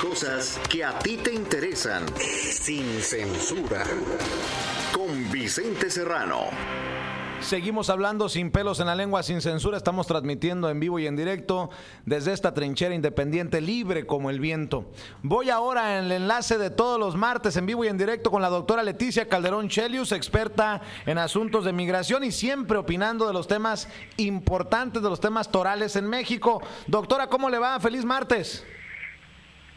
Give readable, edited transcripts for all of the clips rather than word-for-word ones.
cosas que a ti te interesan, sin censura. Con Vicente Serrano. Seguimos hablando sin pelos en la lengua, sin censura. Estamos transmitiendo en vivo y en directo desde esta trinchera independiente, libre como el viento. Voy ahora en el enlace de todos los martes en vivo y en directo con la doctora Leticia Calderón Chelius, experta en asuntos de migración y siempre opinando de los temas importantes, de los temas torales en México. Doctora, ¿cómo le va? Feliz martes.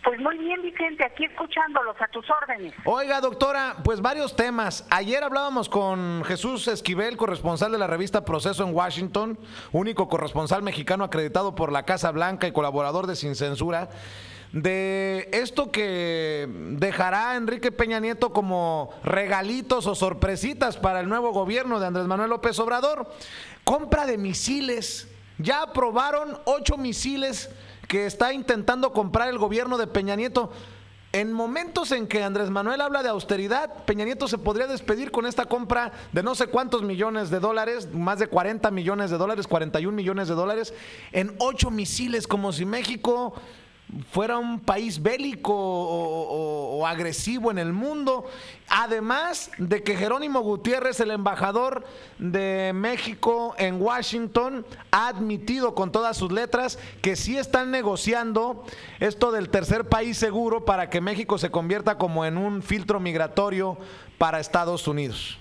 Pues muy bien, Vicente, aquí escuchándolos, a tus órdenes. Oiga, doctora, pues varios temas. Ayer hablábamos con Jesús Esquivel, corresponsal de la revista Proceso en Washington, único corresponsal mexicano acreditado por la Casa Blanca y colaborador de Sin Censura, de esto que dejará Enrique Peña Nieto como regalitos o sorpresitas para el nuevo gobierno de Andrés Manuel López Obrador. Compra de misiles. Ya aprobaron 8 misiles que está intentando comprar el gobierno de Peña Nieto. En momentos en que Andrés Manuel habla de austeridad, Peña Nieto se podría despedir con esta compra de no sé cuántos millones de dólares, más de 40 millones de dólares, 41 millones de dólares, en 8 misiles, como si México fuera un país bélico o agresivo en el mundo. Además de que Jerónimo Gutiérrez, el embajador de México en Washington, ha admitido con todas sus letras que sí están negociando esto del tercer país seguro para que México se convierta como en un filtro migratorio para Estados Unidos.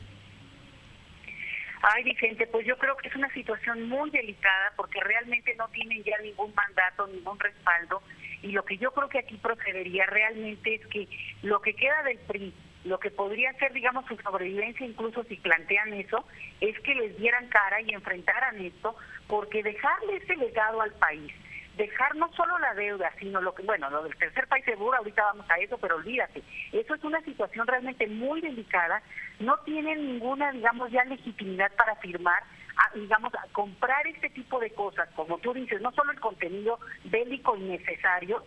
Ay, Vicente, pues yo creo que es una situación muy delicada porque realmente no tienen ya ningún mandato, ningún respaldo, y lo que yo creo que aquí procedería realmente es que lo que queda del PRI, lo que podría ser, digamos, su sobrevivencia, incluso si plantean eso, es que les dieran cara y enfrentaran esto, porque dejarle ese legado al país, dejar no solo la deuda, sino lo del tercer país seguro, ahorita vamos a eso, pero olvídate, eso es una situación realmente muy delicada, no tienen ninguna, digamos, ya legitimidad para firmar, a comprar este tipo de cosas, como tú dices, no solo el contenido bélico innecesario,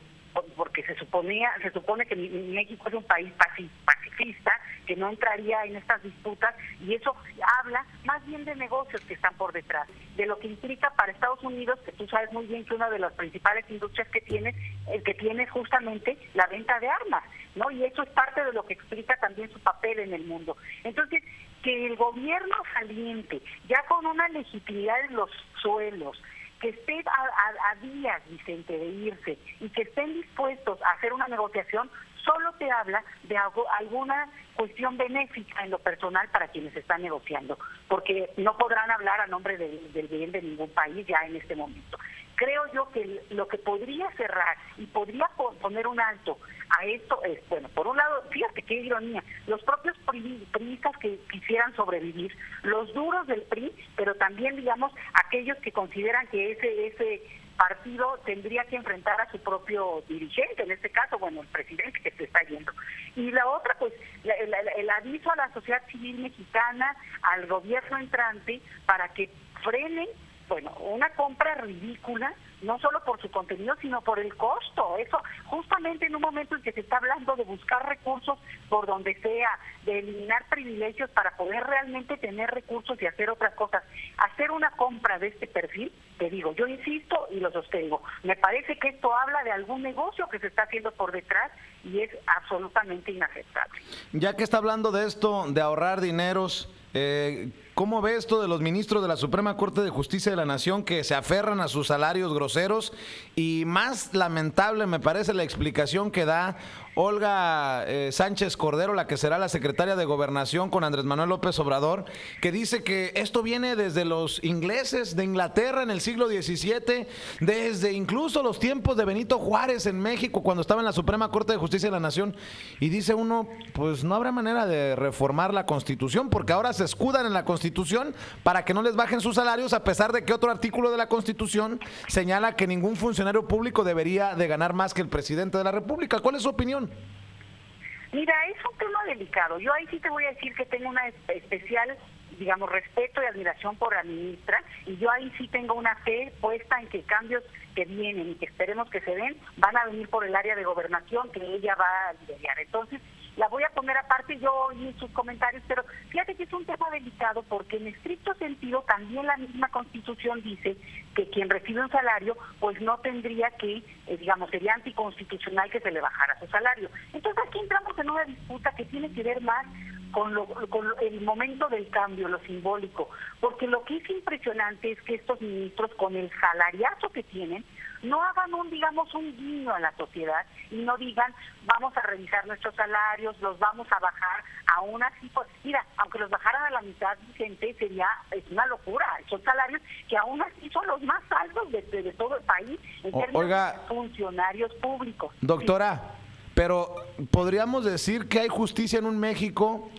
porque se supone que México es un país pacifista, que no entraría en estas disputas, y eso habla más bien de negocios que están por detrás, de lo que implica para Estados Unidos, que tú sabes muy bien que una de las principales industrias que tiene es justamente la venta de armas, ¿no? Y eso es parte de lo que explica también su papel en el mundo. Entonces, que el gobierno saliente, ya con una legitimidad en los suelos, que esté a días, Vicente, de irse y que estén dispuestos a hacer una negociación, solo te habla de alguna cuestión benéfica en lo personal para quienes están negociando, porque no podrán hablar a nombre del bien de ningún país ya en este momento. Creo yo que lo que podría cerrar y podría poner un alto a esto es, bueno, por un lado, fíjate qué ironía, los propios priistas que quisieran sobrevivir, los duros del PRI, pero también, digamos, aquellos que consideran que ese partido tendría que enfrentar a su propio dirigente, en este caso, bueno, el presidente que se está yendo. Y la otra, pues, el aviso a la sociedad civil mexicana, al gobierno entrante, para que frenen, bueno, una compra ridícula, no solo por su contenido, sino por el costo. Eso justamente en un momento en que se está hablando de buscar recursos por donde sea, de eliminar privilegios para poder realmente tener recursos y hacer otras cosas. Hacer una compra de este perfil, te digo, yo insisto y lo sostengo, me parece que esto habla de algún negocio que se está haciendo por detrás y es absolutamente inaceptable. Ya que está hablando de esto, de ahorrar dineros, ¿cómo ve esto de los ministros de la Suprema Corte de Justicia de la Nación que se aferran a sus salarios groseros? Y más lamentable me parece la explicación que da Olga Sánchez Cordero, la que será la secretaria de Gobernación con Andrés Manuel López Obrador, que dice que esto viene desde los ingleses de Inglaterra en el siglo XVII, desde incluso los tiempos de Benito Juárez en México, cuando estaba en la Suprema Corte de Justicia de la Nación. Y dice uno, pues no habrá manera de reformar la Constitución, porque ahora se escudan en la Constitución para que no les bajen sus salarios, a pesar de que otro artículo de la Constitución señala que ningún funcionario público debería de ganar más que el presidente de la República. ¿Cuál es su opinión? Mira, es un tema delicado. Yo ahí sí te voy a decir que tengo una especial, digamos, respeto y admiración por la ministra, y yo ahí sí tengo una fe puesta en que cambios que vienen y que esperemos que se den, van a venir por el área de gobernación que ella va a liderar. Entonces, la voy a poner aparte yo y sus comentarios, pero fíjate que es un tema delicado porque en estricto sentido también la misma Constitución dice que quien recibe un salario pues no tendría que, digamos, sería anticonstitucional que se le bajara su salario. Entonces aquí entramos en una disputa que tiene que ver más con el momento del cambio, lo simbólico, porque lo que es impresionante es que estos ministros, con el salariazo que tienen, no hagan un guiño a la sociedad y no digan, vamos a revisar nuestros salarios, los vamos a bajar, aún así, pues, mira, aunque los bajaran a la mitad, gente, es una locura, son salarios que aún así son los más altos de todo el país en términos de funcionarios públicos. Doctora, sí. Pero podríamos decir que hay justicia en un México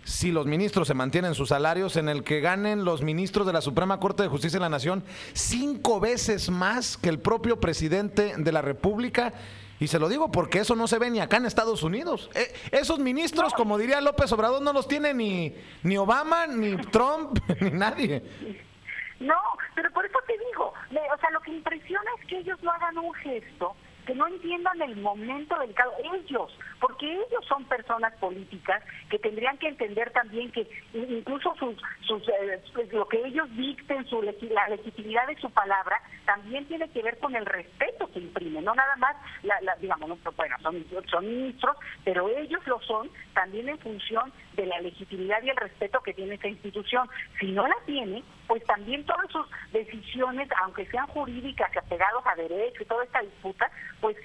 si los ministros se mantienen sus salarios, en el que ganen los ministros de la Suprema Corte de Justicia de la Nación 5 veces más que el propio presidente de la República. Y se lo digo porque eso no se ve ni acá en Estados Unidos. Esos ministros, como diría López Obrador, no los tiene ni Obama, ni Trump, ni nadie. No, pero por eso te digo, o sea, lo que impresiona es que ellos no hagan un gesto, que no entiendan el momento delicado, porque ellos son personas políticas que tendrían que entender también que incluso lo que ellos dicten, la legitimidad de su palabra, también tiene que ver con el respeto que imprimen, no nada más, digamos, bueno, son ministros, pero ellos lo son también en función de la legitimidad y el respeto que tiene esta institución. Si no la tiene, pues también todas sus decisiones, aunque sean jurídicas, apegados a derecho y toda esta disputa, pues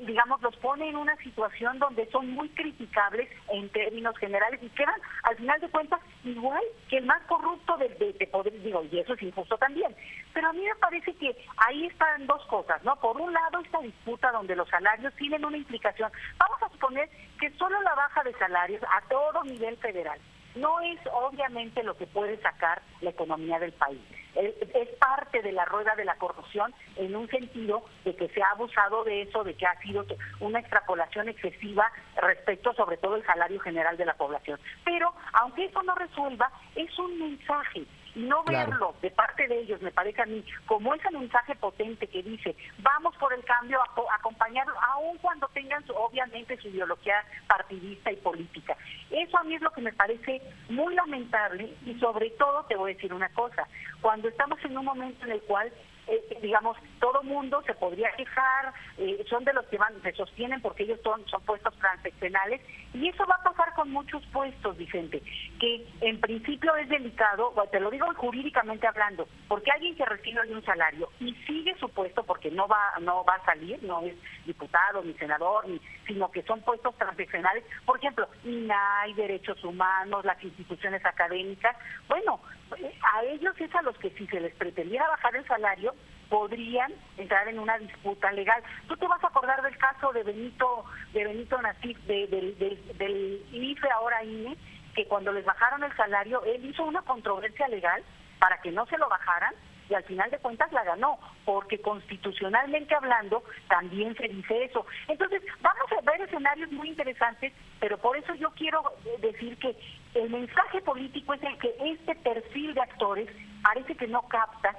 digamos los pone en una situación donde son muy criticables en términos generales y quedan al final de cuentas igual que el más corrupto de poder, digo, y eso es injusto también. Pero a mí me parece que ahí están dos cosas, ¿no? Por un lado, esta disputa donde los salarios tienen una implicación. Vamos a suponer que solo la baja de salarios a todo nivel federal no es obviamente lo que puede sacar la economía del país. Es parte de la rueda de la corrupción en un sentido de que se ha abusado de eso, de que ha sido una extrapolación excesiva respecto sobre todo el salario general de la población. Pero aunque eso no resuelva, es un mensaje. Y no verlo de parte de ellos, me parece a mí, como ese mensaje potente que dice, vamos por el cambio, acompañarlo, aun cuando tengan obviamente su ideología partidista y política. Eso a mí es lo que me parece muy lamentable y sobre todo te voy a decir una cosa, cuando estamos en un momento en el cual digamos, todo mundo se podría quejar, son de los que se sostienen porque ellos son puestos transeccionales, y eso va a pasar con muchos puestos, Vicente, que en principio es delicado, te lo digo jurídicamente hablando, porque alguien que recibe un salario y sigue su puesto porque no va a salir, no es diputado ni senador, sino que son puestos transeccionales, por ejemplo, INAI, derechos humanos, las instituciones académicas, bueno, a ellos es a los que si se les pretendiera bajar el salario, podrían entrar en una disputa legal. Tú te vas a acordar del caso de Benito Nasif, del IFE, ahora INE, que cuando les bajaron el salario, él hizo una controversia legal para que no se lo bajaran, y al final de cuentas la ganó, porque constitucionalmente hablando también se dice eso. Entonces, vamos a ver escenarios muy interesantes, pero por eso yo quiero decir que el mensaje político es el que este perfil de actores parece que no capta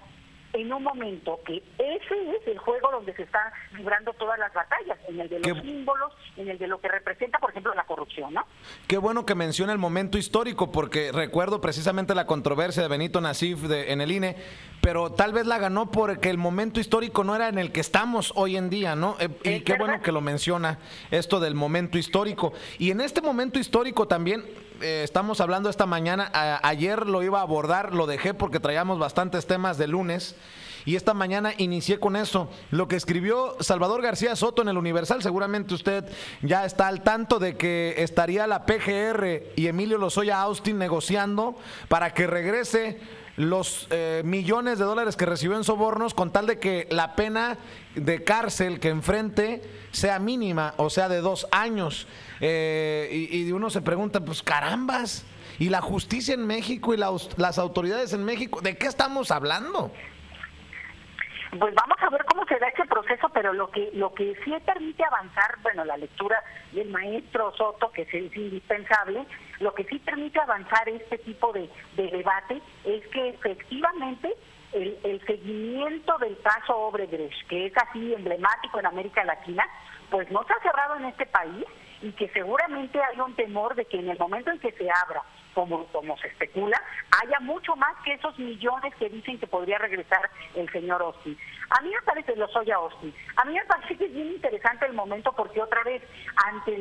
en un momento que ese es el juego donde se están librando todas las batallas, en el de los símbolos, en el de lo que representa, por ejemplo, la corrupción, ¿no? Qué bueno que menciona el momento histórico, porque recuerdo precisamente la controversia de Benito Nasif en el INE, pero tal vez la ganó porque el momento histórico no era en el que estamos hoy en día, ¿no? Y qué bueno que lo menciona, esto del momento histórico. Y en este momento histórico también estamos hablando esta mañana, ayer lo iba a abordar, lo dejé porque traíamos bastantes temas de lunes, y esta mañana inicié con eso. Lo que escribió Salvador García Soto en el Universal, seguramente usted ya está al tanto de que estaría la PGR y Emilio Lozoya Austin negociando para que regrese los millones de dólares que recibió en sobornos, con tal de que la pena de cárcel que enfrente sea mínima, o sea, de 2 años. Y uno se pregunta, pues carambas, ¿y la justicia en México y las autoridades en México, de qué estamos hablando? Pues vamos a ver cómo se da ese proceso, pero lo que sí permite avanzar, bueno, la lectura del maestro Soto, que es indispensable, lo que sí permite avanzar este tipo de debate es que efectivamente el seguimiento del caso Odebrecht, que es así emblemático en América Latina, pues no se ha cerrado en este país, y que seguramente hay un temor de que en el momento en que se abra, como se especula, haya mucho más que esos millones que dicen que podría regresar el señor Austin. A mí me parece, lo soy a Austin, a mí me parece que es bien interesante el momento porque otra vez, ante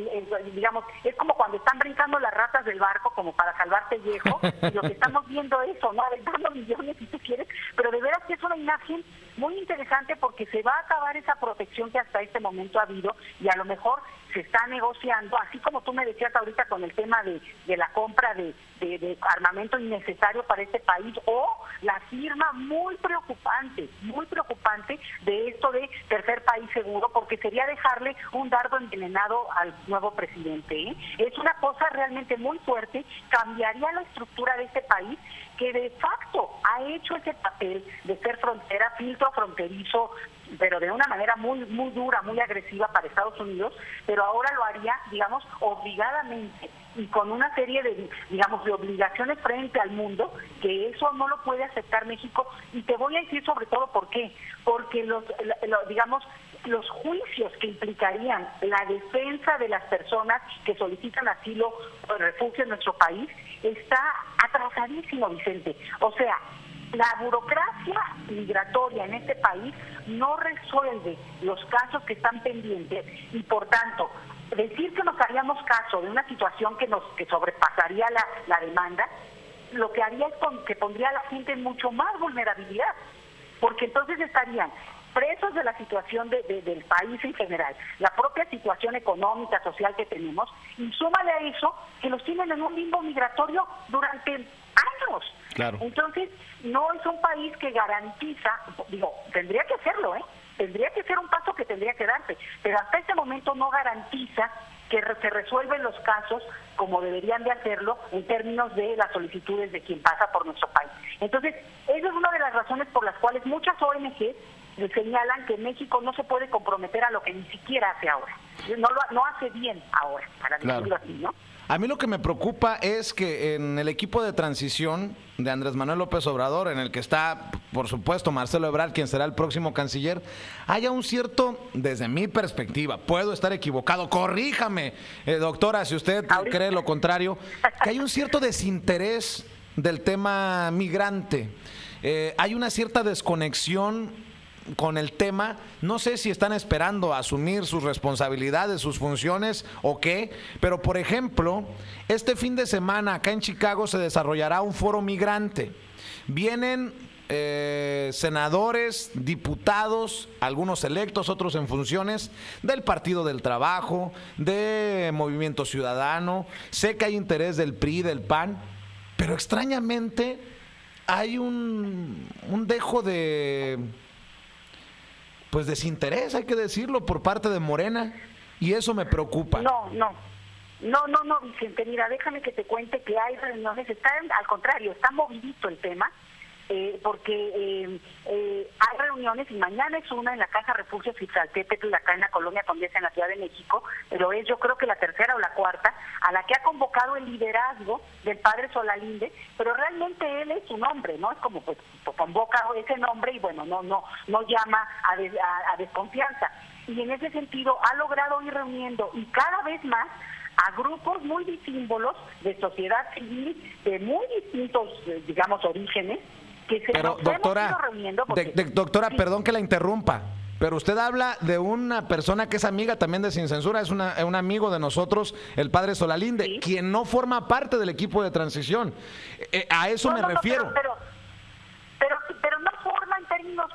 digamos, es como cuando están brincando las ratas del barco como para salvar pellejo, y lo que estamos viendo eso, ¿no? Aventando millones si tú quieres, pero de veras que es una imagen muy interesante porque se va a acabar esa protección que hasta este momento ha habido y a lo mejor se está negociando, así como tú me decías ahorita con el tema de la compra de armamento innecesario para este país, o la firma muy preocupante de esto de tercer país seguro, porque sería dejarle un dardo envenenado al nuevo presidente, ¿eh? Es una cosa realmente muy fuerte, cambiaría la estructura de este país, que de facto ha hecho ese papel de ser frontera, filtro fronterizo, pero de una manera muy dura, muy agresiva para Estados Unidos, pero ahora lo haría, digamos, obligadamente y con una serie de, digamos, de obligaciones frente al mundo, que eso no lo puede aceptar México. Y te voy a decir sobre todo por qué, porque digamos, los juicios que implicarían la defensa de las personas que solicitan asilo o refugio en nuestro país está atrasadísimo, Vicente. O sea, la burocracia migratoria en este país no resuelve los casos que están pendientes y, por tanto, decir que nos haríamos caso de una situación que sobrepasaría la demanda, lo que haría es que pondría a la gente en mucho más vulnerabilidad, porque entonces estarían presos de la situación del país en general, la propia situación económica, social que tenemos, y súmale a eso que los tienen en un limbo migratorio durante años. Claro. Entonces, no es un país que garantiza, digo, tendría que hacerlo, tendría que ser un paso que tendría que darse, pero hasta este momento no garantiza que se resuelven los casos como deberían de hacerlo en términos de las solicitudes de quien pasa por nuestro país. Entonces, esa es una de las razones por las cuales muchas ONG señalan que México no se puede comprometer a lo que ni siquiera hace ahora. No hace bien ahora, para decirlo así, ¿no? A mí lo que me preocupa es que en el equipo de transición de Andrés Manuel López Obrador, en el que está, por supuesto, Marcelo Ebrard, quien será el próximo canciller, haya un cierto, desde mi perspectiva, puedo estar equivocado, corríjame, doctora, si usted cree lo contrario, que hay un cierto desinterés del tema migrante. Hay una cierta desconexión con el tema. No sé si están esperando asumir sus responsabilidades, sus funciones o qué, pero por ejemplo, este fin de semana acá en Chicago se desarrollará un foro migrante. Vienen senadores, diputados, algunos electos, otros en funciones, del Partido del Trabajo, de Movimiento Ciudadano. Sé que hay interés del PRI, del PAN, pero extrañamente hay un dejo de desinterés, hay que decirlo, por parte de Morena, y eso me preocupa. No, Vicente, mira, déjame que te cuente que hay reuniones, al contrario, está movidito el tema, porque hay reuniones y mañana es una en la Casa Refugio Cizaltépetl, acá en la Colonia Condesa, en la Ciudad de México, pero es yo creo que la tercera o la cuarta, a la que ha convocado el liderazgo del padre Solalinde, pero realmente él es un hombre, ¿no? Es como pues convoca ese nombre y bueno, no llama a desconfianza. Y en ese sentido ha logrado ir reuniendo y cada vez más a grupos muy disímbolos de sociedad civil de muy distintos, digamos, orígenes, que se pero, doctora, hemos ido reuniendo porque, doctora, sí. Perdón que la interrumpa, pero usted habla de una persona que es amiga también de Sin Censura, es un amigo de nosotros, el padre Solalinde, ¿sí?, quien no forma parte del equipo de transición. A eso me refiero. Pero no forma en términos,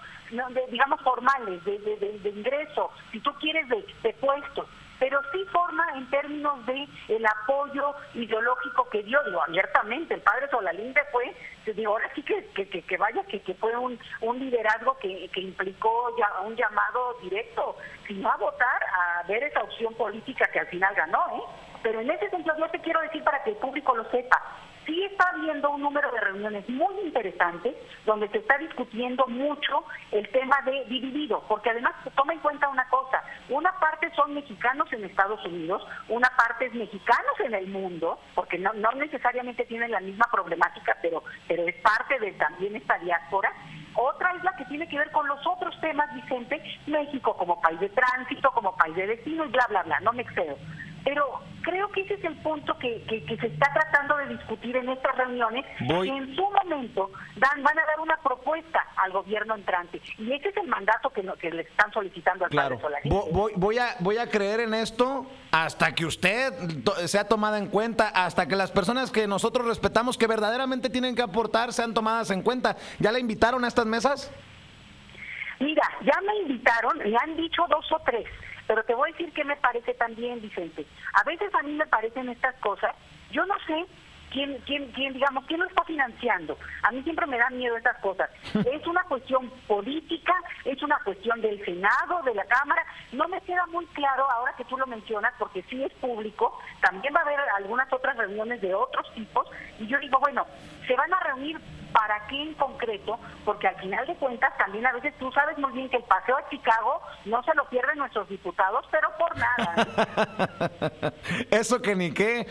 digamos, formales, de ingreso, si tú quieres, de puestos, pero sí forma en términos de el apoyo ideológico que dio, digo, abiertamente. El padre Solalinde fue, digo, ahora sí que vaya, que fue un liderazgo que implicó ya un llamado directo, sino a votar, a ver esa opción política que al final ganó, Pero en ese sentido yo te quiero decir para que el público lo sepa, sí está habiendo un número de reuniones muy interesantes donde se está discutiendo mucho el tema de dividido, porque además toma en cuenta una cosa, una parte son mexicanos en Estados Unidos, una parte es mexicanos en el mundo, porque no necesariamente tienen la misma problemática, pero es parte de también esta diáspora. Otra es la que tiene que ver con los otros temas, Vicente, México como país de tránsito, como país de destino y bla, bla, bla, no me excedo. Pero creo que ese es el punto que se está tratando de discutir en estas reuniones, que en su momento van a dar una propuesta al gobierno entrante. Y ese es el mandato que le están solicitando al padre Solarín. Voy a creer en esto hasta que usted sea tomada en cuenta, hasta que las personas que nosotros respetamos, que verdaderamente tienen que aportar, sean tomadas en cuenta. ¿Ya la invitaron a estas mesas? Mira, ya me invitaron, me han dicho 2 o 3. Pero te voy a decir que me parece también, Vicente. A veces a mí me parecen estas cosas, yo no sé quién lo está financiando. A mí siempre me da miedo estas cosas. Es una cuestión política, es una cuestión del Senado, de la Cámara. No me queda muy claro ahora que tú lo mencionas, porque sí es público. También va a haber algunas otras reuniones de otros tipos. Y yo digo, bueno, se van a reunir ¿para qué en concreto? Porque al final de cuentas también a veces tú sabes muy bien que el paseo a Chicago no se lo pierden nuestros diputados, pero por nada. Eso que ni qué.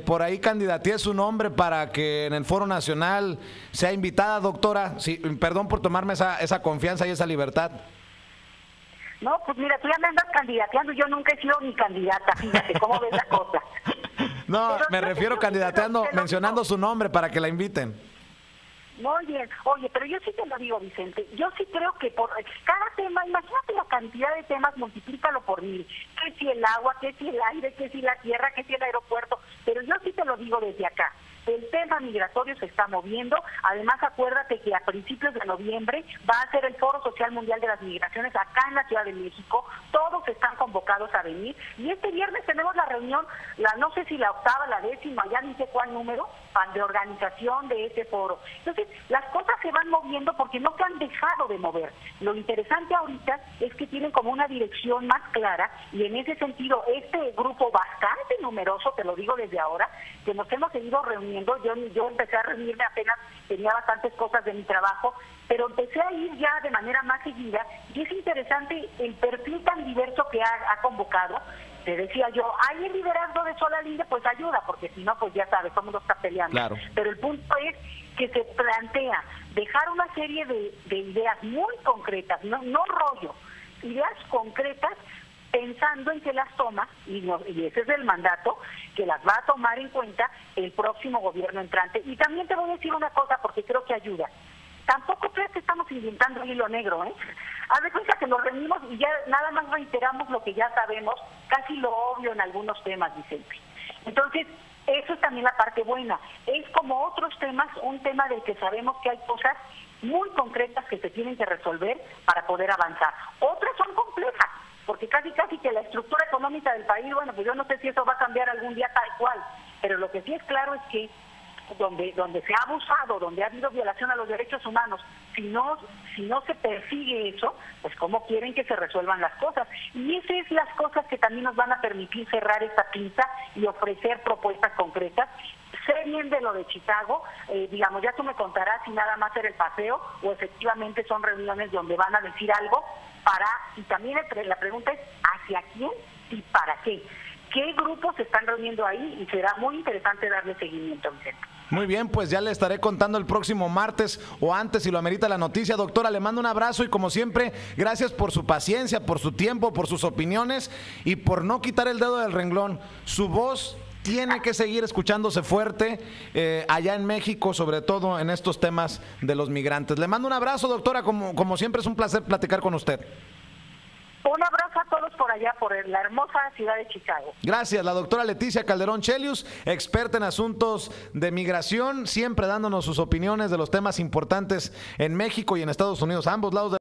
Por ahí candidateé su nombre para que en el Foro Nacional sea invitada, doctora. Sí, perdón por tomarme esa confianza y esa libertad. No, pues mira, tú ya me andas candidateando, yo nunca he sido ni candidata, fíjate cómo ves la cosa. No, pero me refiero candidateando, mencionando su nombre para que la inviten. Muy bien. Oye, pero yo sí te lo digo, Vicente, yo sí creo que por cada tema, imagínate la cantidad de temas, multiplícalo por 1000. Que si el agua, que si el aire, que si la tierra, que si el aeropuerto, pero yo sí te lo digo desde acá. El tema migratorio se está moviendo. Además, acuérdate que a principios de noviembre va a ser el Foro Social Mundial de las Migraciones acá en la Ciudad de México. Todos están convocados a venir. Y este viernes tenemos la reunión, no sé si la 8ª, la 10ª, ya ni sé cuál número, de organización de ese foro. Entonces, las cosas se van moviendo porque no se han dejado de mover. Lo interesante ahorita es que tienen como una dirección más clara y en ese sentido, este grupo bastante numeroso, te lo digo desde ahora, que nos hemos seguido reuniendo. Yo empecé a reunirme apenas, tenía bastantes cosas de mi trabajo, pero empecé a ir ya de manera más seguida y es interesante el perfil tan diverso que ha convocado. Te decía yo, hay el liderazgo de Solalinde, pues ayuda, porque si no, pues ya sabes, todo el mundo está peleando. Claro. Pero el punto es que se plantea dejar una serie de ideas muy concretas, no rollo, ideas concretas, pensando en que las toma, y ese es el mandato, que las va a tomar en cuenta el próximo gobierno entrante. Y también te voy a decir una cosa, porque creo que ayuda. Tampoco crees que estamos inventando el hilo negro, ¿eh? Haz de cuenta que nos reunimos y ya nada más reiteramos lo que ya sabemos, casi lo obvio en algunos temas, Vicente. Entonces, eso es también la parte buena. Es como otros temas, un tema del que sabemos que hay cosas muy concretas que se tienen que resolver para poder avanzar. Otras son complejas, porque casi que la estructura económica del país, bueno, pues yo no sé si eso va a cambiar algún día tal cual, pero lo que sí es claro es que donde se ha abusado, donde ha habido violación a los derechos humanos, si no se persigue eso, pues cómo quieren que se resuelvan las cosas. Y esas son las cosas que también nos van a permitir cerrar esta pinza y ofrecer propuestas concretas. Sé bien de lo de Chicago, digamos, ya tú me contarás si nada más era el paseo o efectivamente son reuniones donde van a decir algo y también la pregunta es ¿hacia quién y para qué? ¿Qué grupos se están reuniendo ahí? Y será muy interesante darle seguimiento, Vicente. Muy bien, pues ya le estaré contando el próximo martes o antes si lo amerita la noticia. Doctora, le mando un abrazo y como siempre, gracias por su paciencia, por su tiempo, por sus opiniones y por no quitar el dedo del renglón. Su voz tiene que seguir escuchándose fuerte allá en México, sobre todo en estos temas de los migrantes. Le mando un abrazo, doctora, como siempre es un placer platicar con usted. Un abrazo a todos por allá, por la hermosa ciudad de Chicago. Gracias, la doctora Leticia Calderón Chelius, experta en asuntos de migración, siempre dándonos sus opiniones de los temas importantes en México y en Estados Unidos, a ambos lados de